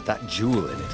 with that jewel in it.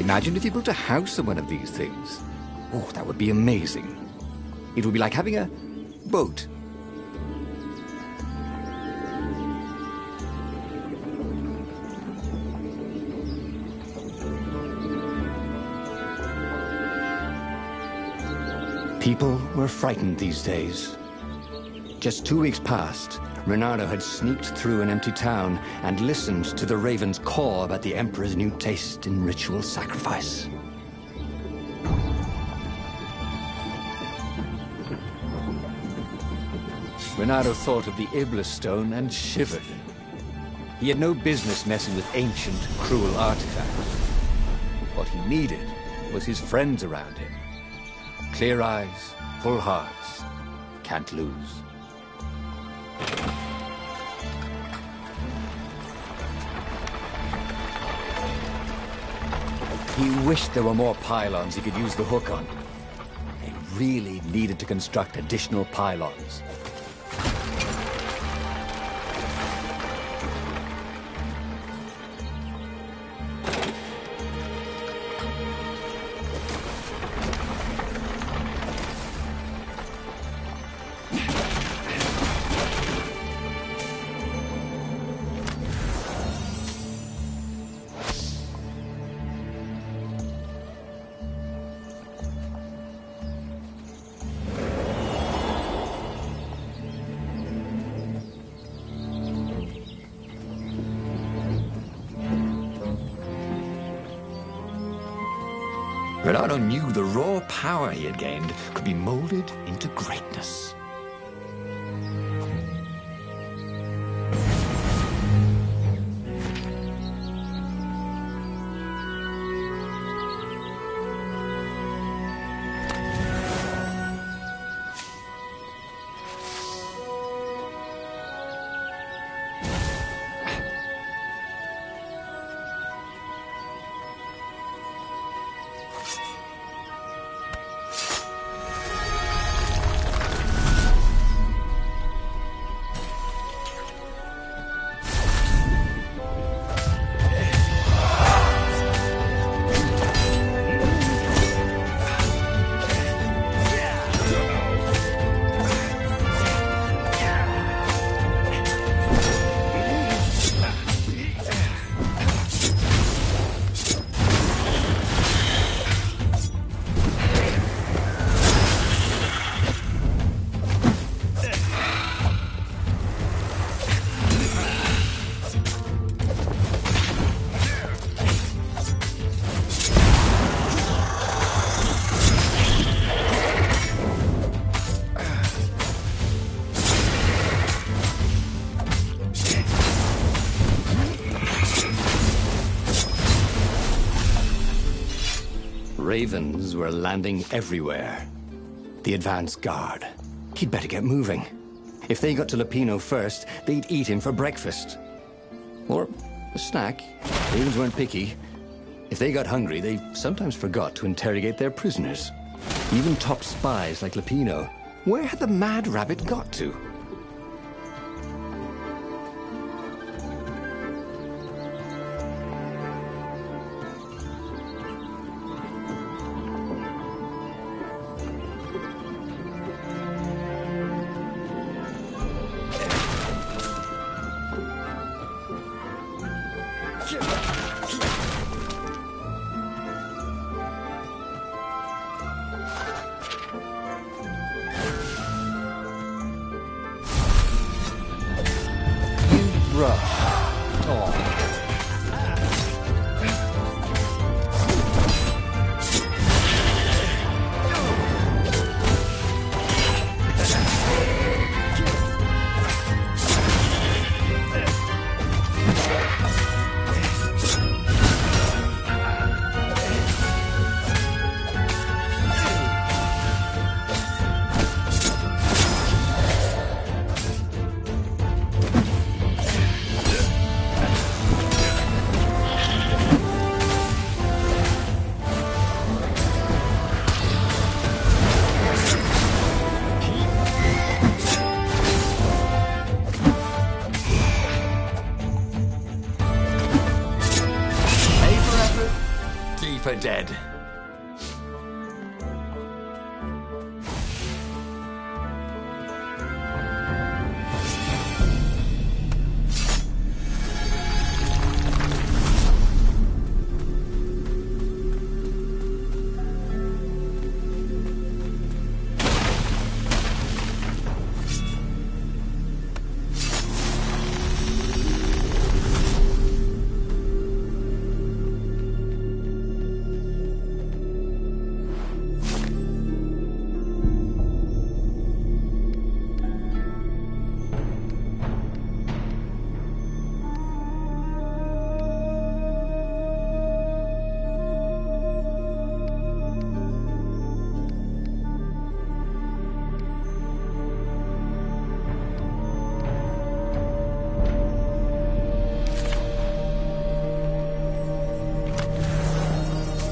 Imagine if you built a house on one of these things. Oh, that would be amazing. It would be like having a boat. People were frightened these days. Just 2 weeks past, Reynardo had sneaked through an empty town and listened to the ravens caw about the Emperor's new taste in ritual sacrifice. Reynardo thought of the Iblis stone and shivered. He had no business messing with ancient, cruel artifacts. What he needed was his friends around him. Clear eyes, full hearts, can't lose. He wished there were more pylons he could use the hook on. They really needed to construct additional pylons. Reynardo knew the raw power he had gained could be molded into greatness. Ravens were landing everywhere. The advance guard. He'd better get moving. If they got to Lupino first, they'd eat him for breakfast. Or a snack. Ravens weren't picky. If they got hungry, they sometimes forgot to interrogate their prisoners. Even top spies like Lupino. Where had the mad rabbit got to? beef are dead.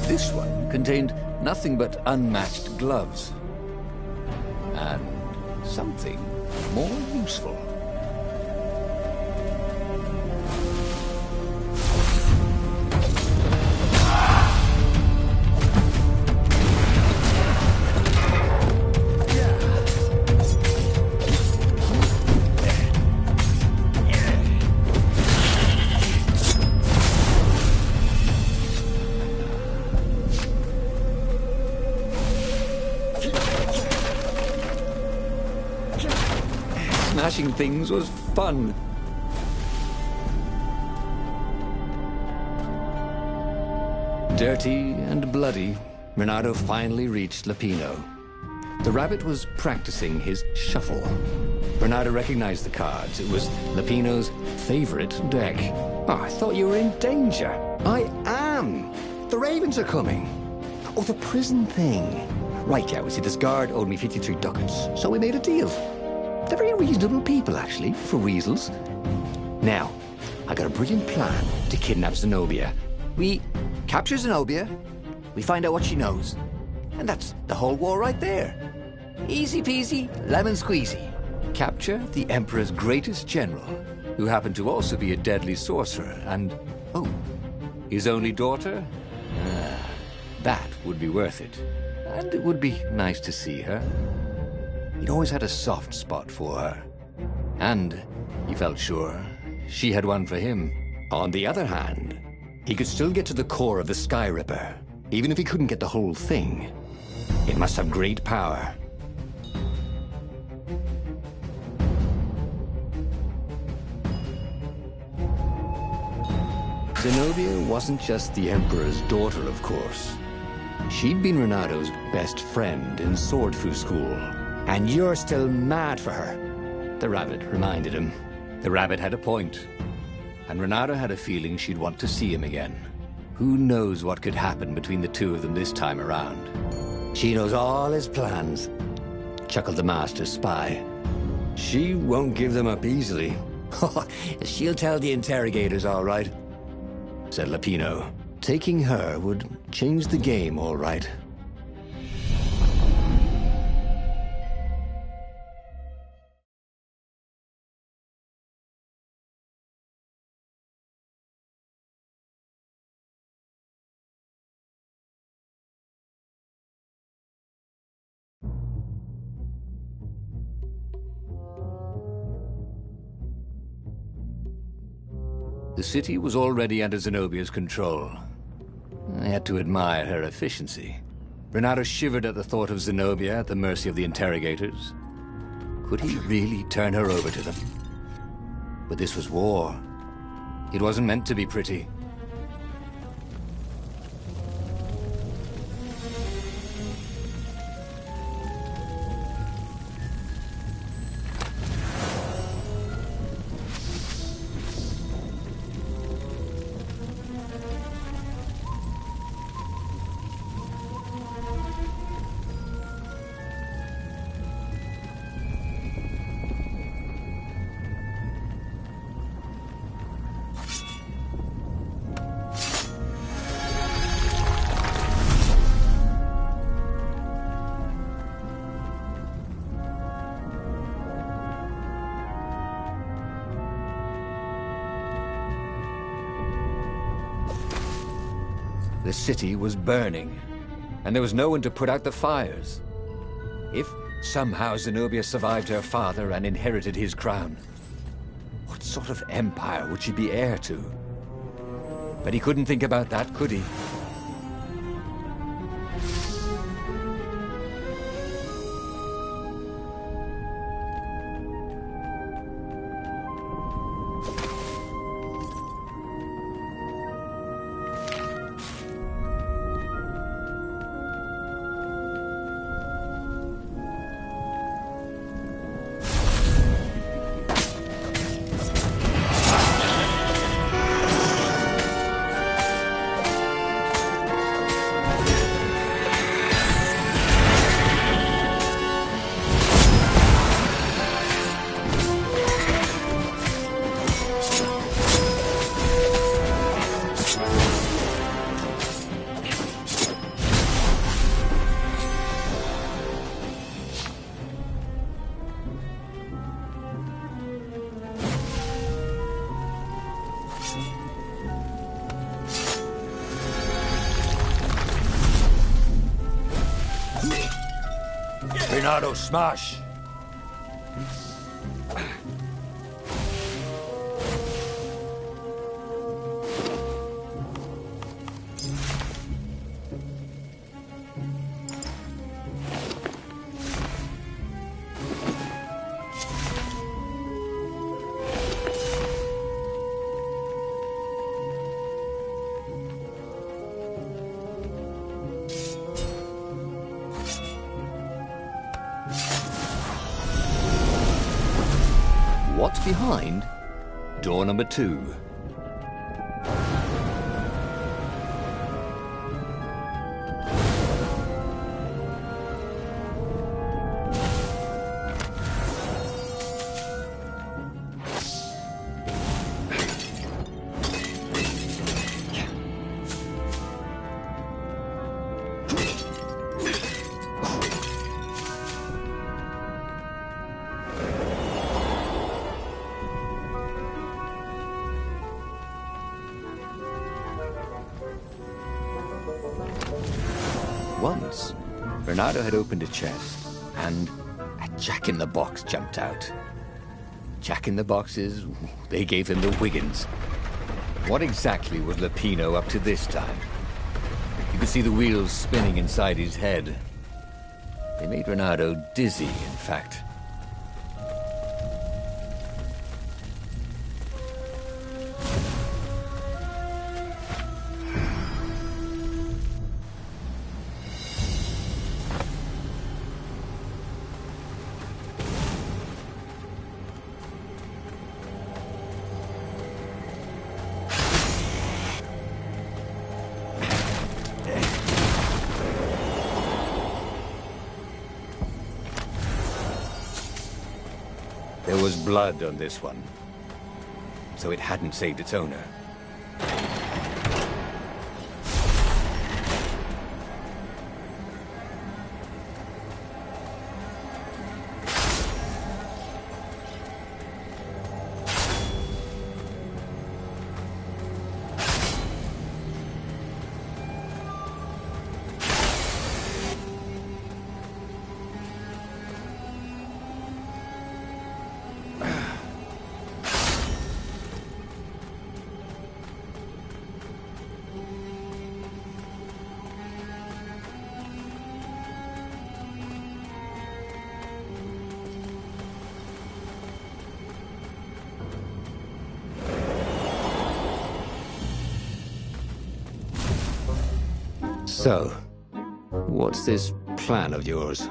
This one contained nothing but unmatched gloves. And something more useful. Smashing things was fun. Dirty and bloody, Renato finally reached Lapino. The rabbit was practicing his shuffle. Renato recognized the cards. It was Lapino's favorite deck. Oh, I thought you were in danger. I am. The ravens are coming. Oh, the prison thing. Right, yeah, see, this guard owed me 53 ducats, so we made a deal. They're very reasonable people, actually, for weasels. Now, I got a brilliant plan to kidnap Zenobia. We capture Zenobia, we find out what she knows, and that's the whole war right there. Easy peasy, lemon squeezy. Capture the Emperor's greatest general, who happened to also be a deadly sorcerer, and, oh, his only daughter? That would be worth it. And it would be nice to see her. He'd always had a soft spot for her. And he felt sure she had one for him. On the other hand, he could still get to the core of the Sky Ripper, even if he couldn't get the whole thing. It must have great power. Zenobia wasn't just the Emperor's daughter, of course. She'd been Renato's best friend in Sword Fu School. And you're still mad for her, the rabbit reminded him. The rabbit had a point, and Renato had a feeling she'd want to see him again. Who knows what could happen between the two of them this time around? She knows all his plans, chuckled the master spy. She won't give them up easily. She'll tell the interrogators, all right, said Lapino. Taking her would change the game, all right. The city was already under Zenobia's control. I had to admire her efficiency. Renato shivered at the thought of Zenobia at the mercy of the interrogators. Could he really turn her over to them? But this was war. It wasn't meant to be pretty. The city was burning, and there was no one to put out the fires. If somehow Zenobia survived her father and inherited his crown, what sort of empire would she be heir to? But he couldn't think about that, could he? Bernardo, smash! What's behind door number 2? Once, Bernardo had opened a chest, and a jack-in-the-box jumped out. Jack-in-the-boxes, they gave him the Wiggins. What exactly was Lupino up to this time? You could see the wheels spinning inside his head. They made Bernardo dizzy, in fact. There was blood on this one, so it hadn't saved its owner. So, what's this plan of yours?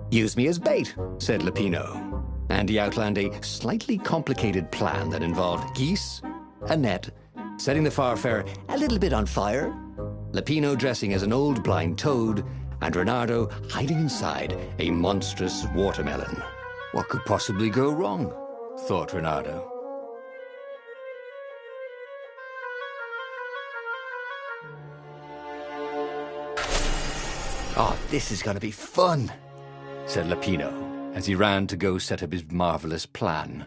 Use me as bait, said Lupino. And he outlined a slightly complicated plan that involved geese, a net, setting the Farfarer a little bit on fire, Lupino dressing as an old blind toad, and Reynardo hiding inside a monstrous watermelon. What could possibly go wrong? Thought Reynardo. Oh, this is going to be fun, said Lupino, as he ran to go set up his marvelous plan.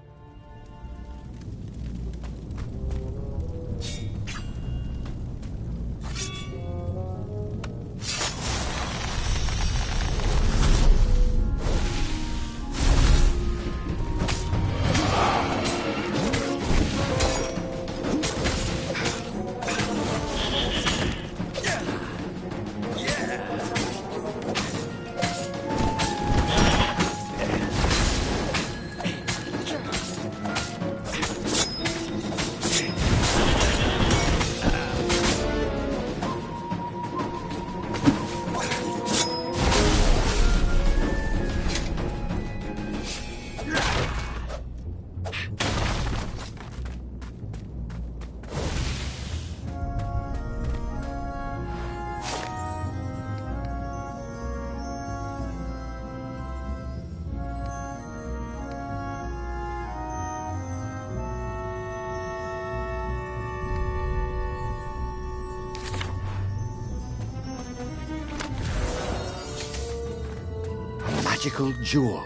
magical jewel.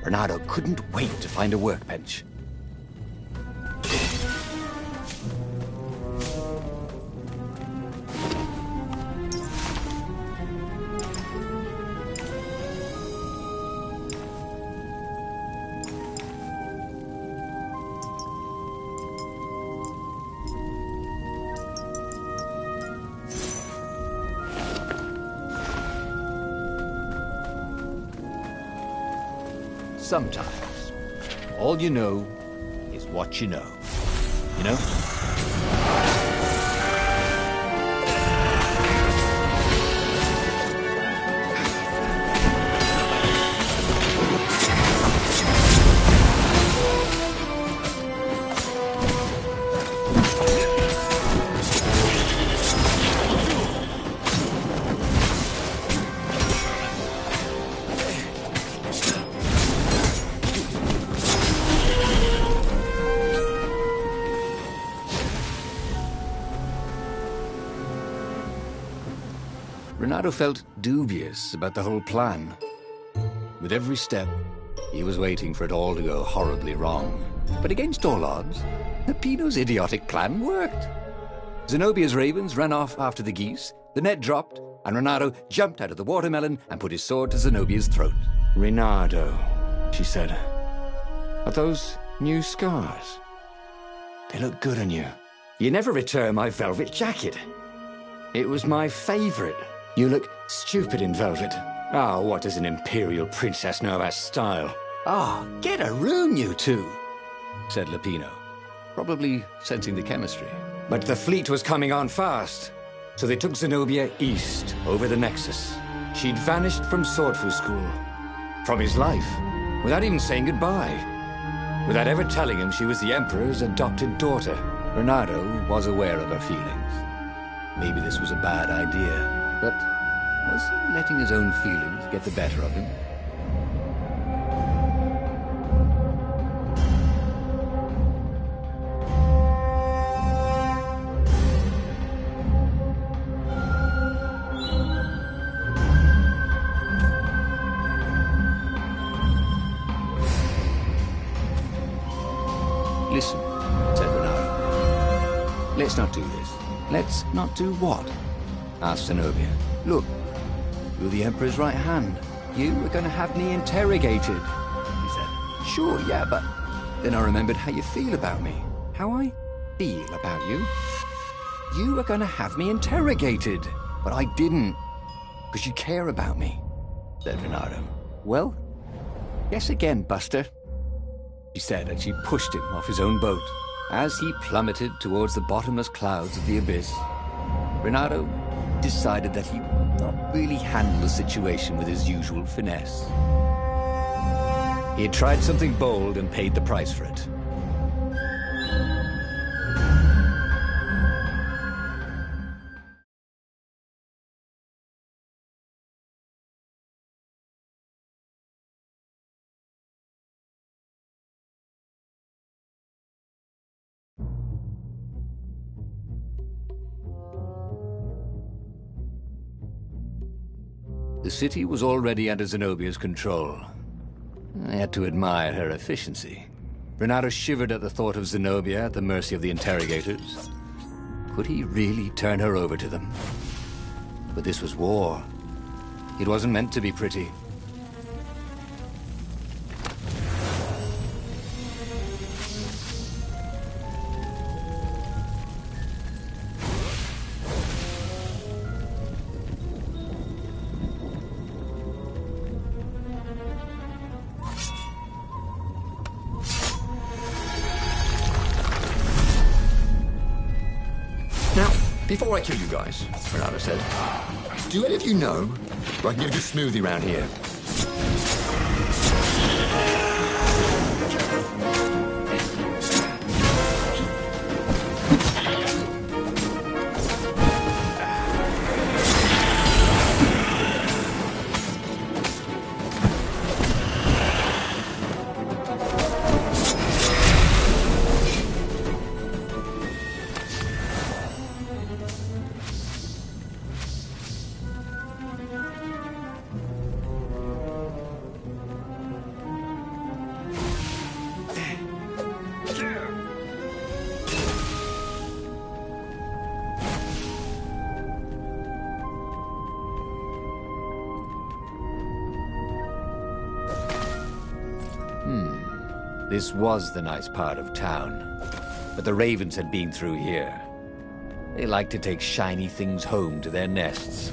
Bernardo couldn't wait to find a workbench. Sometimes, all you know is what you know. You know? Bernardo felt dubious about the whole plan. With every step, he was waiting for it all to go horribly wrong. But against all odds, Peppino's idiotic plan worked. Zenobia's ravens ran off after the geese, the net dropped, and Reynardo jumped out of the watermelon and put his sword to Zenobia's throat. "Reynardo," she said, "are those new scars? They look good on you. You never returned my velvet jacket. It was my favorite. You look stupid in velvet. Ah, what does an imperial princess know about style?" "Ah, get a room, you two," said Lupino, probably sensing the chemistry. But the fleet was coming on fast, so they took Zenobia east, over the Nexus. She'd vanished from Swordfu School, from his life, without even saying goodbye, without ever telling him she was the Emperor's adopted daughter. Reynardo was aware of her feelings. Maybe this was a bad idea. But was he letting his own feelings get the better of him? "Listen," said Reynardo. "Let's not do this." "Let's not do what?" asked Zenobia. "Look, you're the Emperor's right hand. You are going to have me interrogated," he said. "Sure, yeah, but..." Then I remembered how you feel about me. How I feel about you? "You are going to have me interrogated." "But I didn't, because you care about me," said Reynardo. "Well, guess again, Buster," she said, and she pushed him off his own boat. As he plummeted towards the bottomless clouds of the abyss, Reynardo decided that he would not really handle the situation with his usual finesse. He had tried something bold and paid the price for it. The city was already under Zenobia's control. I had to admire her efficiency. Reynardo shivered at the thought of Zenobia at the mercy of the interrogators. Could he really turn her over to them? But this was war. It wasn't meant to be pretty. Before I kill you guys, Reynardo said, do any of you know where I can get a smoothie around here? This was the nice part of town, but the ravens had been through here. They like to take shiny things home to their nests.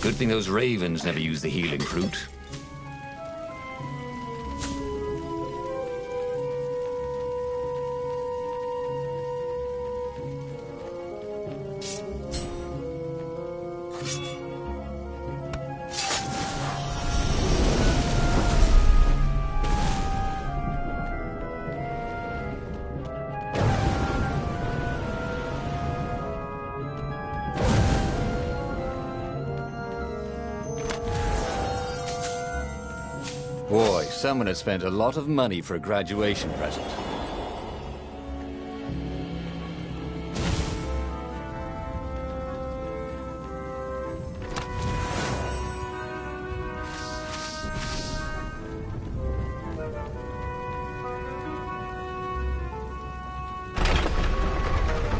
Good thing those ravens never use the healing fruit. Boy, someone has spent a lot of money for a graduation present.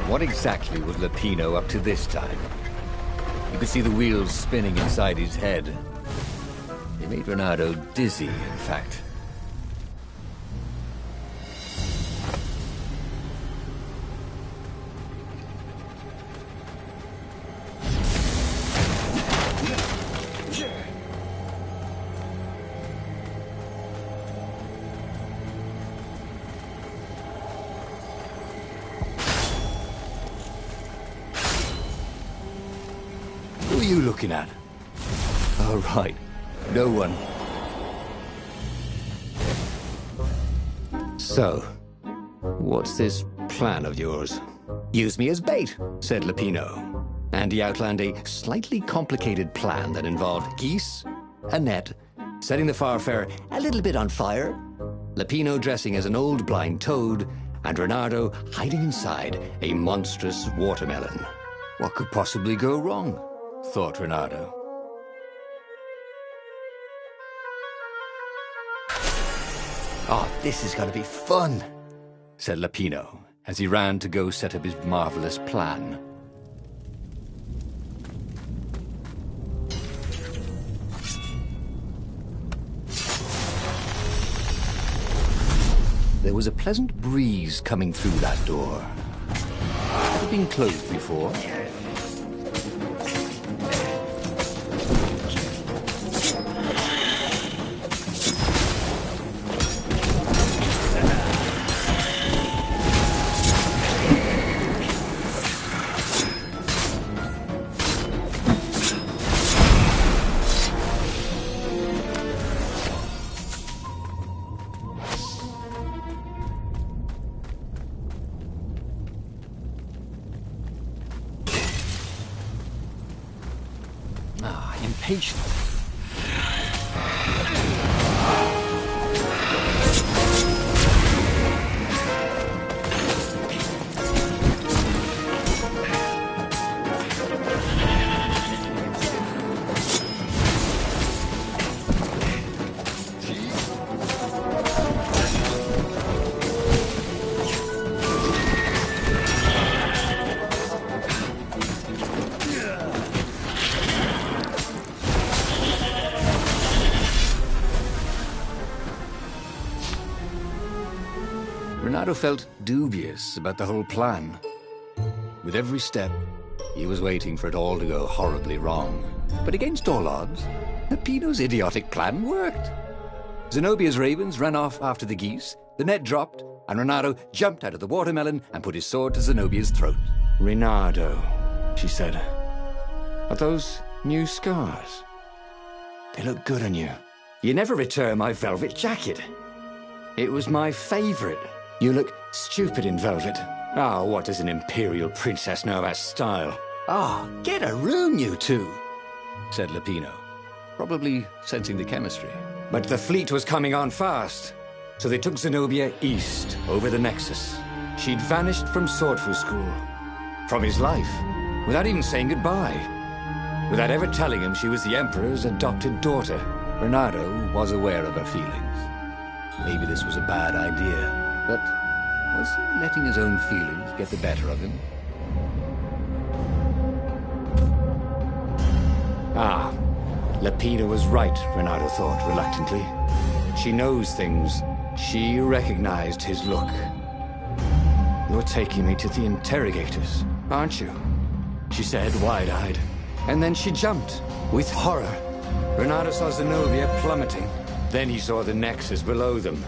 What exactly was Lupino up to this time? You could see the wheels spinning inside his head. They made Renato dizzy, in fact. Who are you looking at? Oh, right. No one. So, what's this plan of yours? Use me as bait, said Lupino. And he outlined a slightly complicated plan that involved geese, a net, setting the Farfarer a little bit on fire, Lupino dressing as an old blind toad, and Renato hiding inside a monstrous watermelon. What could possibly go wrong? Thought Renato. Oh, this is going to be fun, said Lupino, as he ran to go set up his marvelous plan. There was a pleasant breeze coming through that door. Had it been closed before? Impatient. Renato felt dubious about the whole plan. With every step, he was waiting for it all to go horribly wrong. But against all odds, Lupino's idiotic plan worked. Zenobia's ravens ran off after the geese, the net dropped, and Renato jumped out of the watermelon and put his sword to Zenobia's throat. Renato, she said. Are those new scars? They look good on you. You never returned my velvet jacket. It was my favorite. You look stupid in velvet. Ah, what does an imperial princess know about style? Ah, get a room, you two, said Lupino, probably sensing the chemistry. But the fleet was coming on fast, so they took Zenobia east, over the Nexus. She'd vanished from Swordfu School, from his life, without even saying goodbye. Without ever telling him she was the Emperor's adopted daughter. Bernardo was aware of her feelings. Maybe this was a bad idea, but was he letting his own feelings get the better of him? Ah, Lupino was right, Bernardo thought reluctantly. She knows things. She recognized his look. You're taking me to the interrogators, aren't you? She said, wide-eyed. And then she jumped, with horror. Bernardo saw Zenobia plummeting. Then he saw the Nexus below them.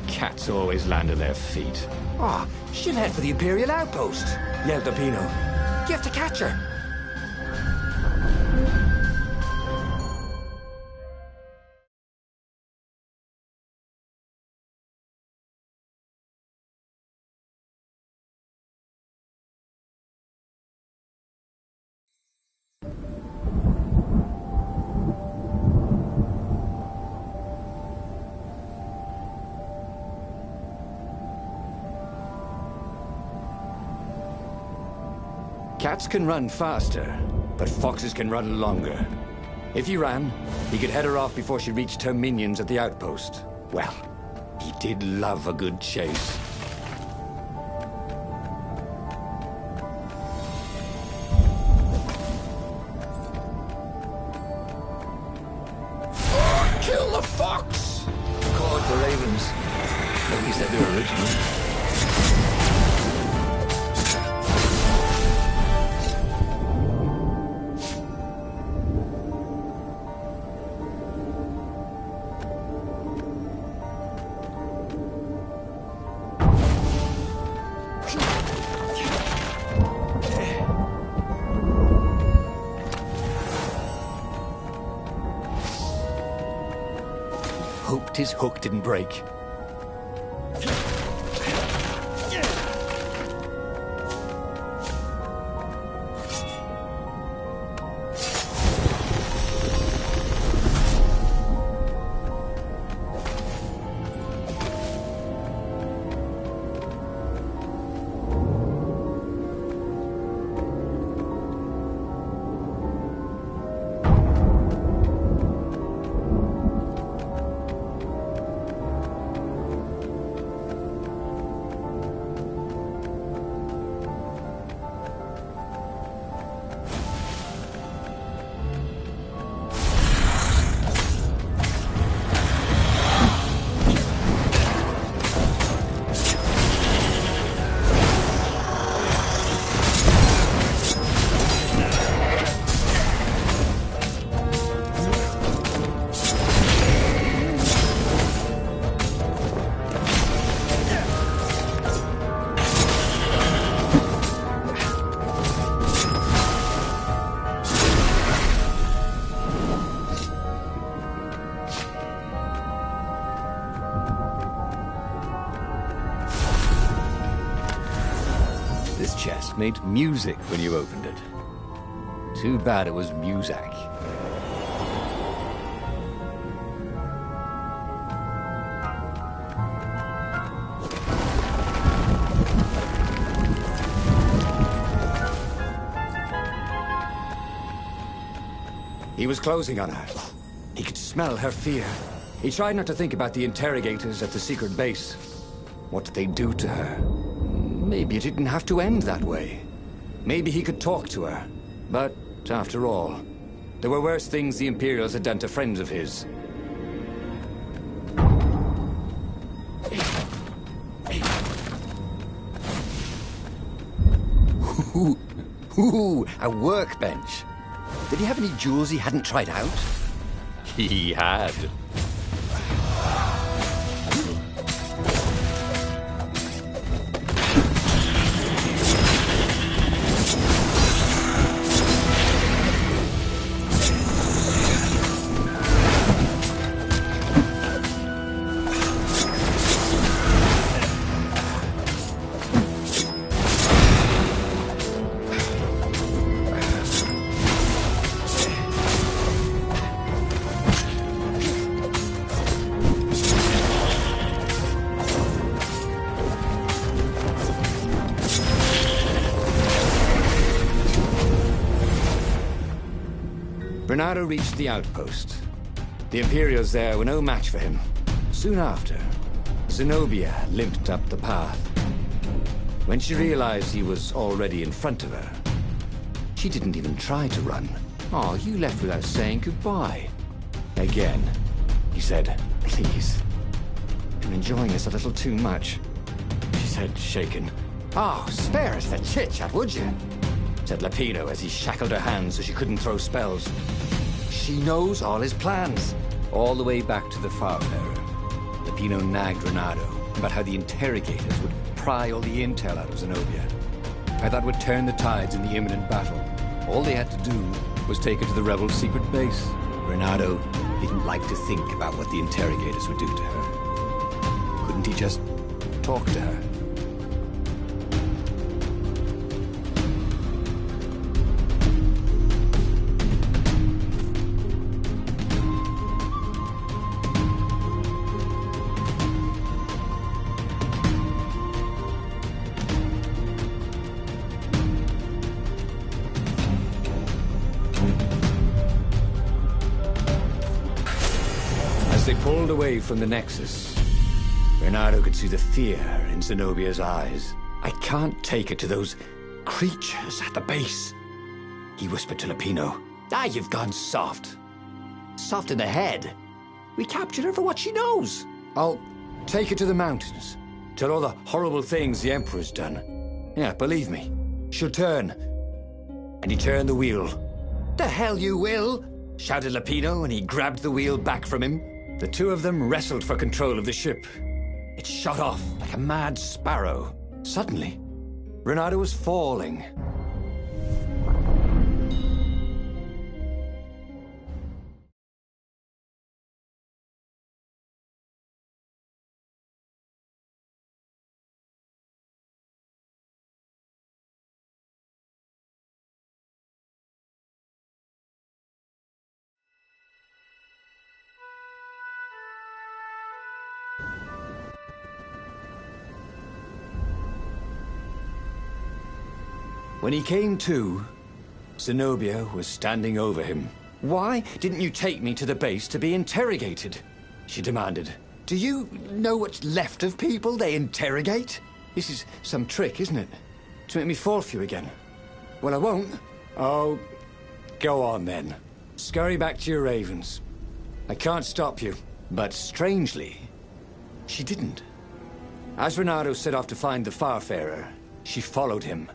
Cats always land on their feet. Ah, she'll head for the Imperial outpost, yelled Lupino. You have to catch her. Cats can run faster, but foxes can run longer. If he ran, he could head her off before she reached her minions at the outpost. Well, he did love a good chase. Kill the fox! Caught the ravens. At least they were original. Hoped his hook didn't break. This chest made music when you opened it. Too bad it was Muzak. He was closing on her. He could smell her fear. He tried not to think about the interrogators at the secret base. What did they do to her? Maybe it didn't have to end that way. Maybe he could talk to her. But, after all, there were worse things the Imperials had done to friends of his. Ooh, a workbench. Did he have any jewels he hadn't tried out? He had. Renato reached the outpost. The Imperials there were no match for him. Soon after, Zenobia limped up the path. When she realized he was already in front of her, she didn't even try to run. "Oh, you left without saying goodbye." Again, he said, "Please, I'm enjoying this a little too much," she said, shaken. "Oh, spare us the chit-chat, would you?" said Lupino as he shackled her hands so she couldn't throw spells. "She knows all his plans." All the way back to the Farfarer, Lupino nagged Renato about how the interrogators would pry all the intel out of Zenobia. How that would turn the tides in the imminent battle. All they had to do was take her to the rebel secret base. Renato didn't like to think about what the interrogators would do to her. Couldn't he just talk to her? As they pulled away from the Nexus, Renato could see the fear in Zenobia's eyes. "I can't take her to those creatures at the base," he whispered to Lupino. "Ah, you've gone soft. Soft in the head. We captured her for what she knows. I'll take her to the mountains. Tell all the horrible things the Emperor's done. Yeah, believe me, she'll turn." And he turned the wheel. "The hell you will!" shouted Lupino, and he grabbed the wheel back from him. The two of them wrestled for control of the ship. It shot off like a mad sparrow. Suddenly, Renato was falling. When he came to, Zenobia was standing over him. "Why didn't you take me to the base to be interrogated?" she demanded. "Do you know what's left of people they interrogate? This is some trick, isn't it? To make me fall for you again. Well, I won't." "Oh, go on then. Scurry back to your ravens. I can't stop you." But strangely, she didn't. As Renato set off to find the Farfarer, she followed him,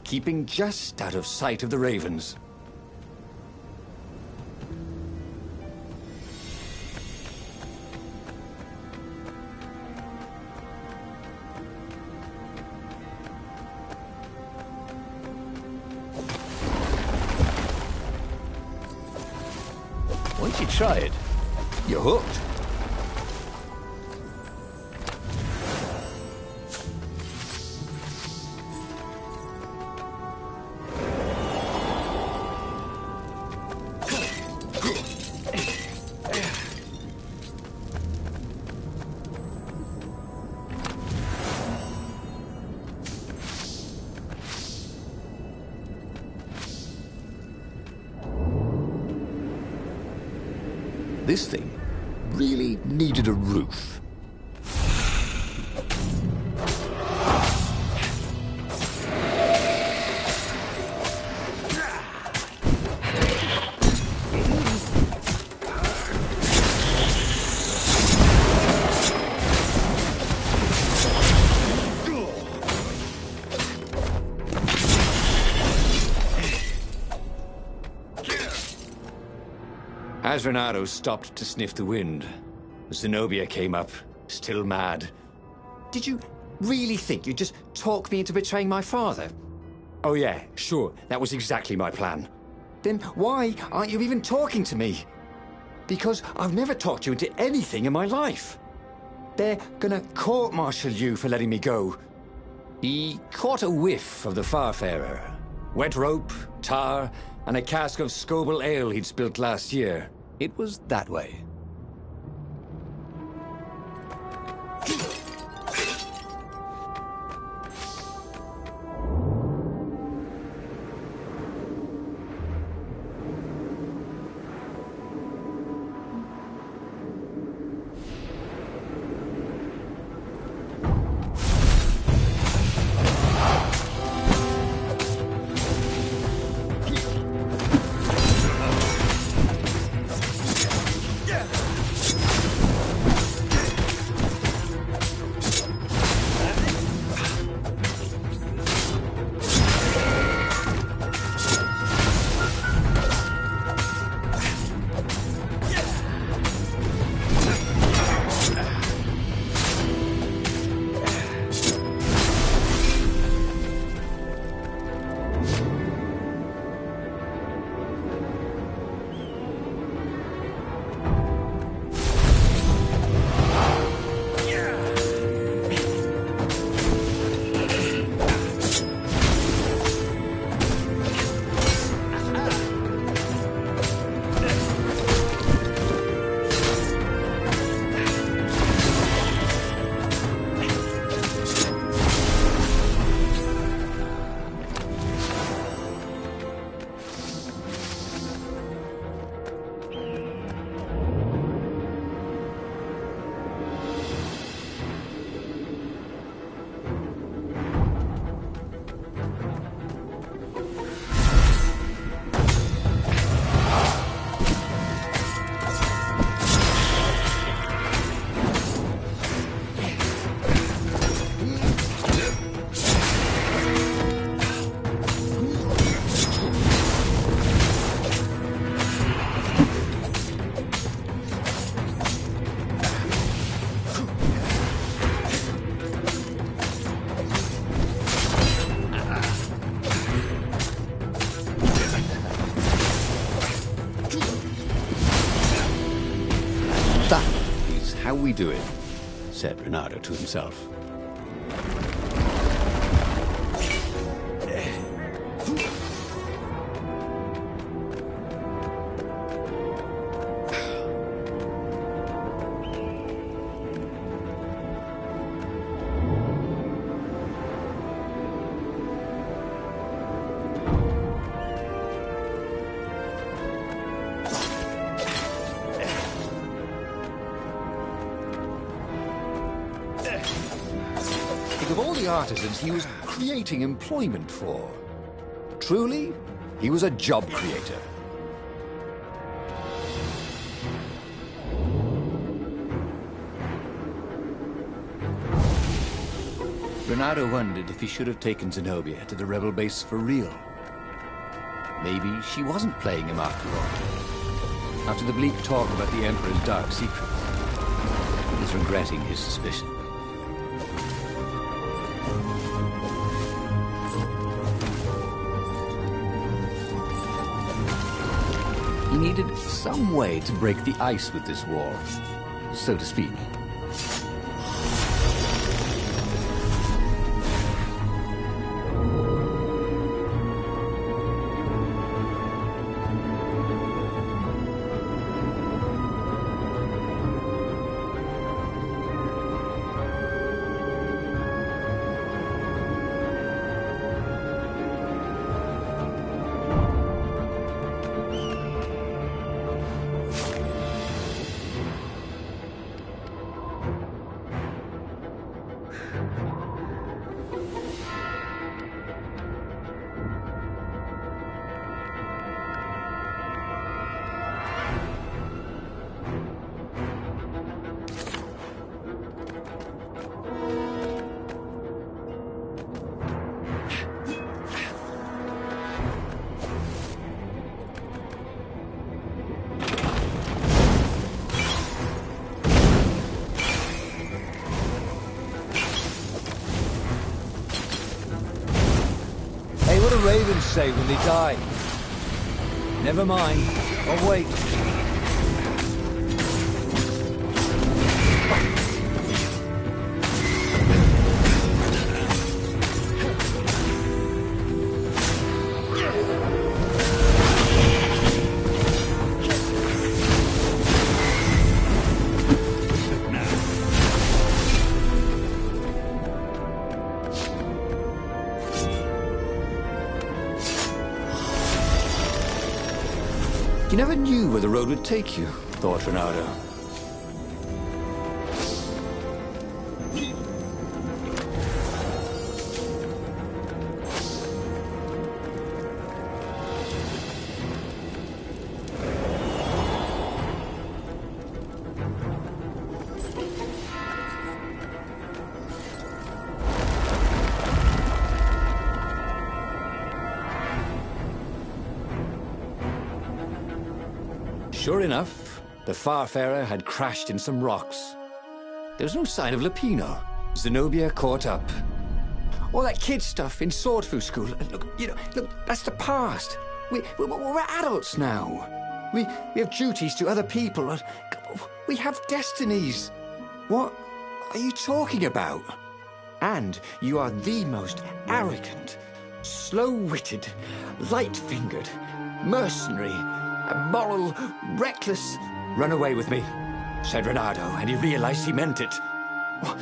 keeping just out of sight of the ravens. Once you try it, you're hooked. This thing really needed a roof. As Renato stopped to sniff the wind, Zenobia came up, still mad. "Did you really think you'd just talk me into betraying my father?" "Oh yeah, sure, that was exactly my plan." "Then why aren't you even talking to me?" "Because I've never talked you into anything in my life. They're gonna court-martial you for letting me go." He caught a whiff of the Farfarer. Wet rope, tar, and a cask of Scobel ale he'd spilt last year. It was that way. how we do it, said Renato to himself. Of all the artisans he was creating employment for, truly, he was a job creator. Renato wondered if he should have taken Zenobia to the rebel base for real. Maybe she wasn't playing him after all. After the bleak talk about the Emperor's dark secrets, he was regretting his suspicion. He needed some way to break the ice with this wall, so to speak. What do ravens say when they die? Never mind. I'll wait. You never knew where the road would take you, thought Renato. Sure enough, the Farfarer had crashed in some rocks. There was no sign of Lupino. Zenobia caught up. All that kid stuff in Swordfu School. Look, that's the past. We're adults now. We have duties to other people. We have destinies. What are you talking about? And you are the most arrogant, slow-witted, light-fingered, mercenary, immoral, reckless. Run away with me, said Renato, and he realized he meant it. What?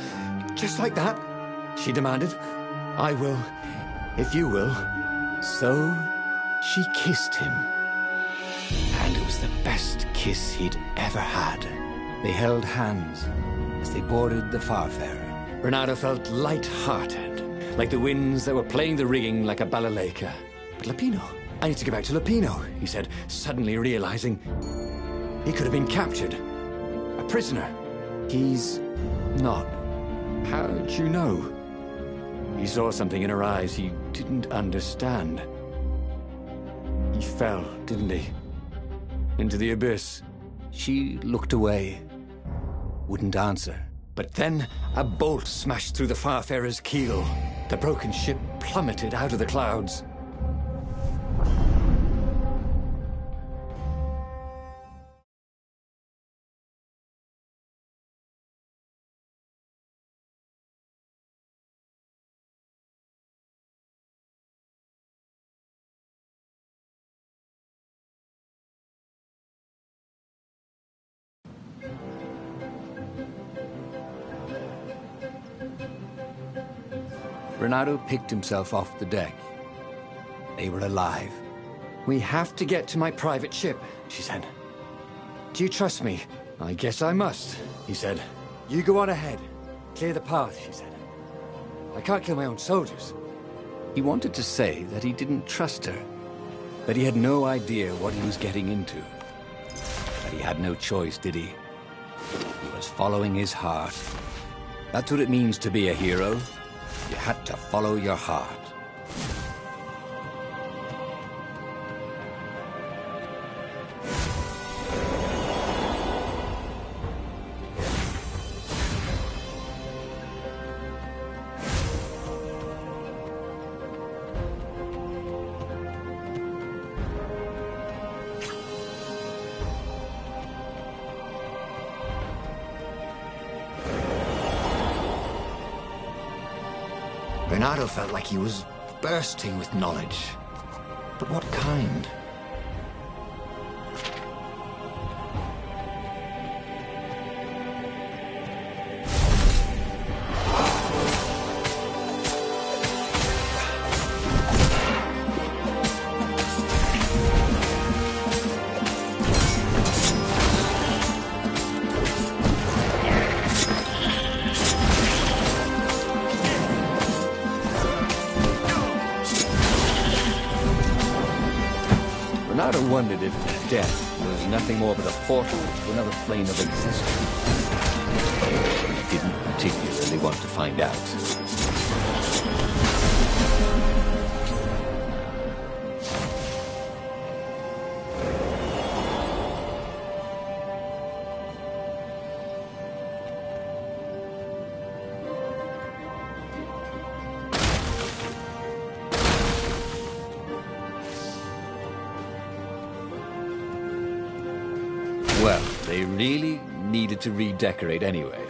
Just like that? She demanded. I will, if you will. So she kissed him. And it was the best kiss he'd ever had. They held hands as they boarded the Farfarer. Renato felt light-hearted, like the winds that were playing the rigging like a balalaika. But Lupino, I need to get back to Lupino, he said, suddenly realizing he could have been captured. A prisoner. He's not. How'd you know? He saw something in her eyes he didn't understand. He fell, didn't he? Into the abyss. She looked away, wouldn't answer. But then a bolt smashed through the Farfarer's keel. The broken ship plummeted out of the clouds. Renato picked himself off the deck. They were alive. We have to get to my private ship, she said. Do you trust me? I guess I must, he said. You go on ahead. Clear the path, she said. I can't kill my own soldiers. He wanted to say that he didn't trust her, but he had no idea what he was getting into. But he had no choice, did he? He was following his heart. That's what it means to be a hero. You had to follow your heart. Renato felt like he was bursting with knowledge. But what kind? Renato wondered if death was nothing more but a portal to another plane of existence. He didn't particularly want to find out. Well, they really needed to redecorate anyway.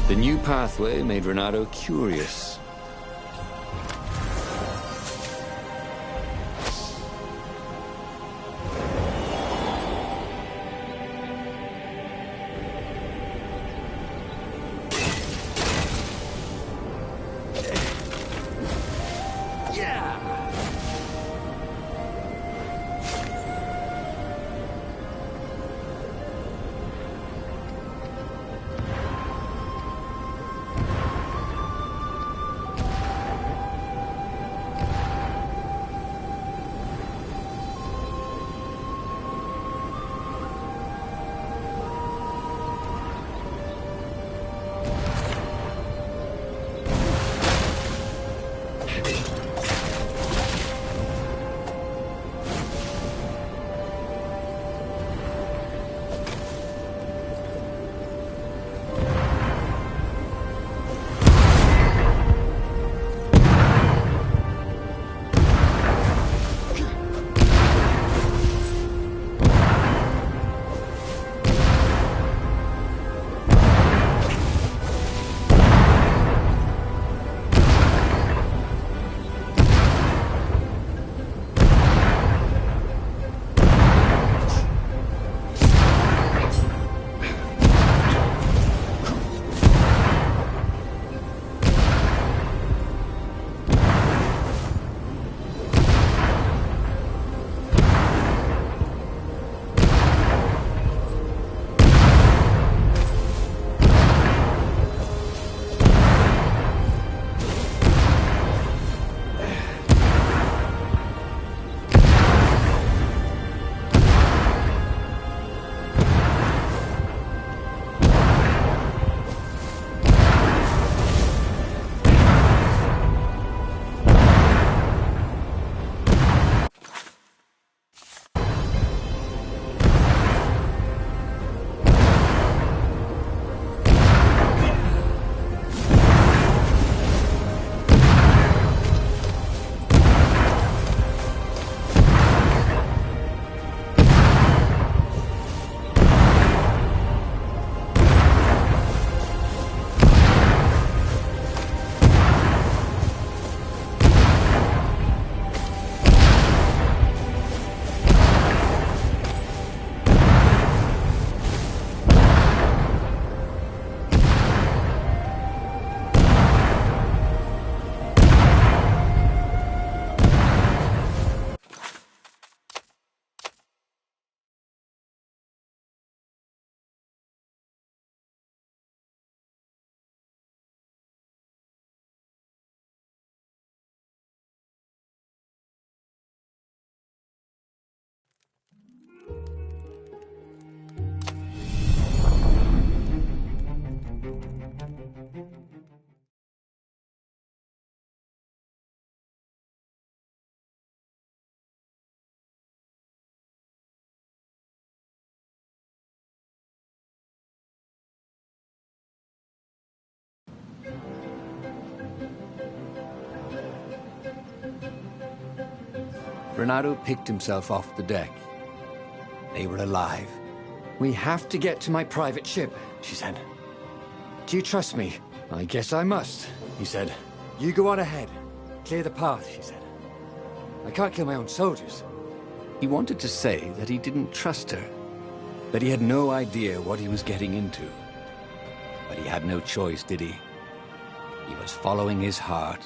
The new pathway made Renato curious. Bernardo picked himself off the deck. They were alive. We have to get to my private ship, she said. Do you trust me? I guess I must, he said. You go on ahead. Clear the path, she said. I can't kill my own soldiers. He wanted to say that he didn't trust her, that he had no idea what he was getting into. But he had no choice, did he? He was following his heart.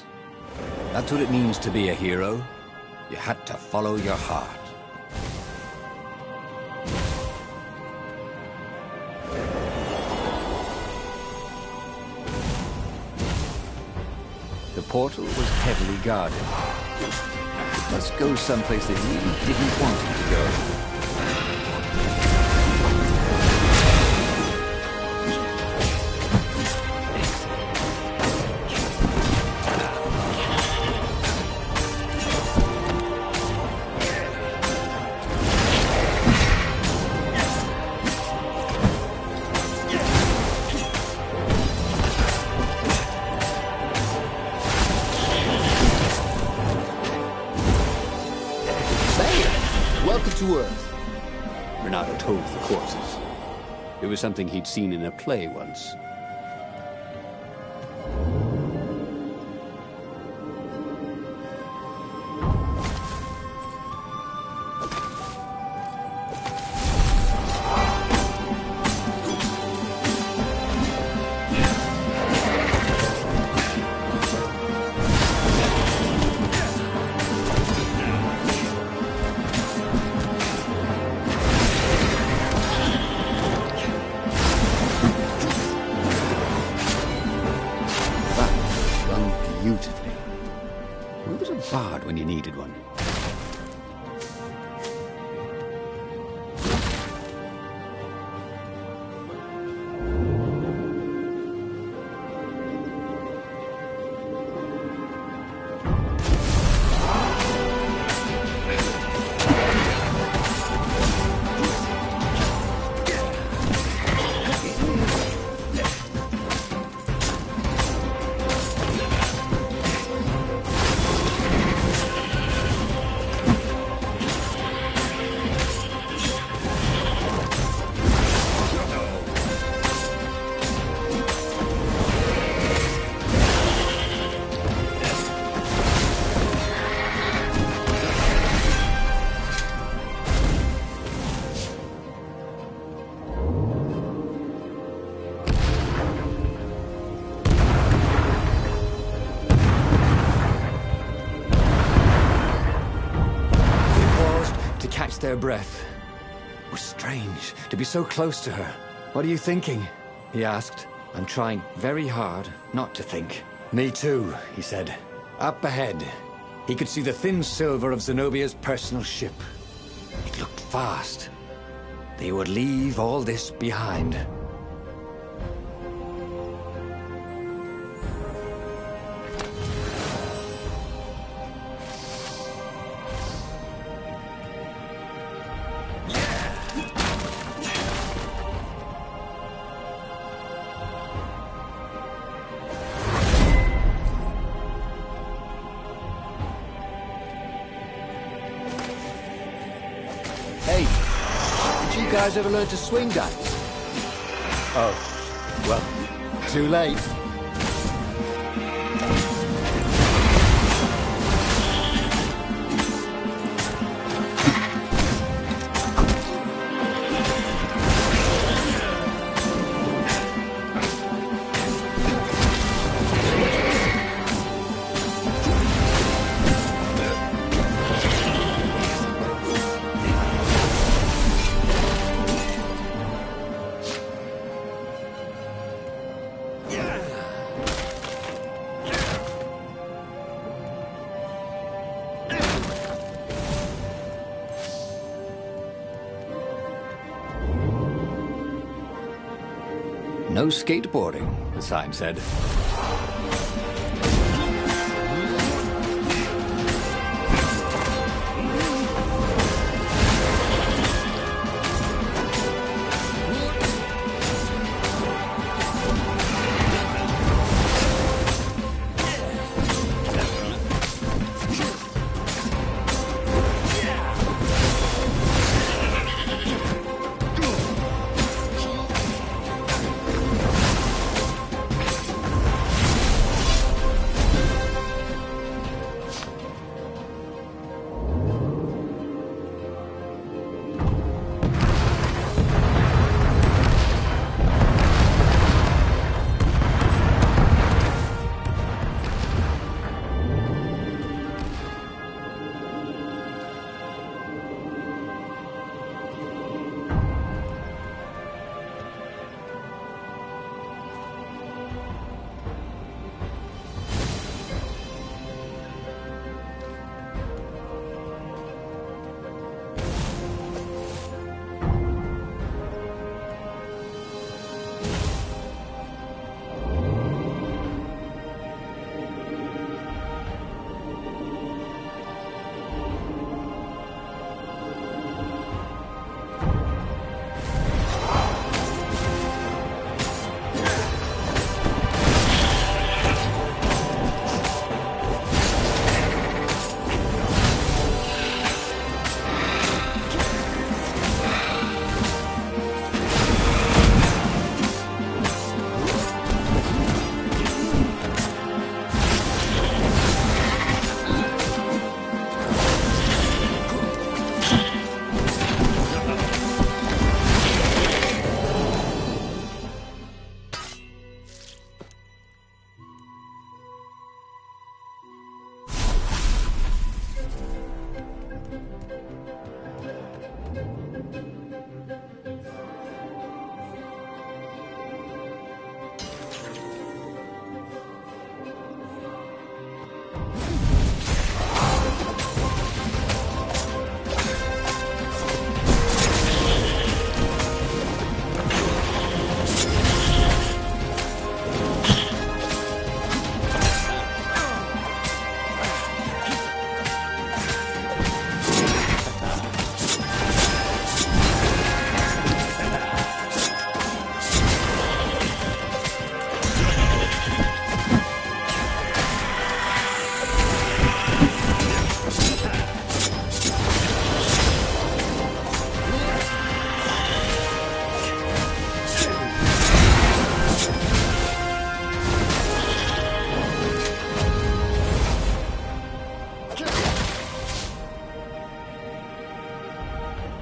That's what it means to be a hero. You had to follow your heart. The portal was heavily guarded. It must go someplace they really didn't want it to go. To Earth. Bernardo told the corpses. It was something he'd seen in a play once. Beautifully. Who was a bard when you needed one? Their breath. It was strange to be so close to her. What are you thinking? He asked. I'm trying very hard not to think. Me too, he said. Up ahead, he could see the thin silver of Zenobia's personal ship. It looked fast. They would leave all this behind. You guys ever learned to swing dance? Oh, well, too late. No skateboarding, the sign said.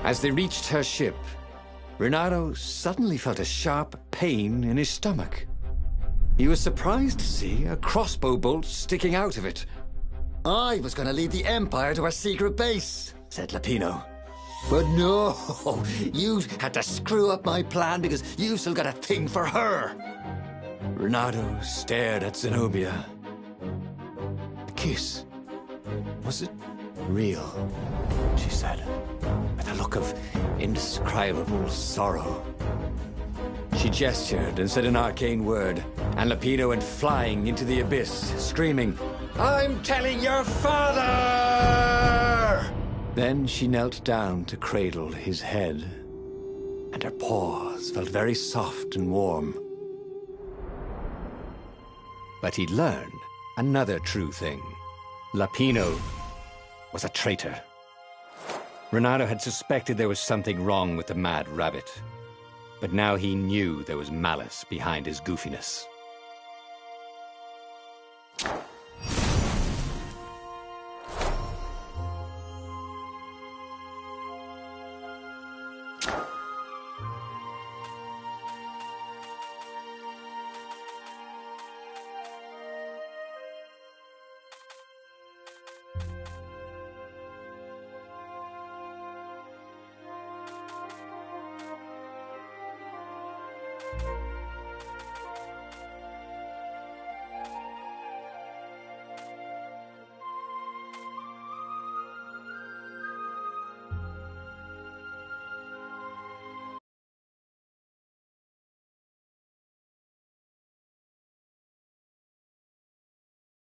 As they reached her ship, Renato suddenly felt a sharp pain in his stomach. He was surprised to see a crossbow bolt sticking out of it. I was going to lead the Empire to a secret base, said Lapino. But no, you had to screw up my plan because you've still got a thing for her. Renato stared at Zenobia. The kiss. Was it real? She said, with a look of indescribable sorrow. She gestured and said an arcane word, and Lapino went flying into the abyss, screaming, "I'm telling your father!" Then she knelt down to cradle his head, and her paws felt very soft and warm. But he'd learned another true thing. Lapino was a traitor. Renato had suspected there was something wrong with the Mad Rabbit, but now he knew there was malice behind his goofiness.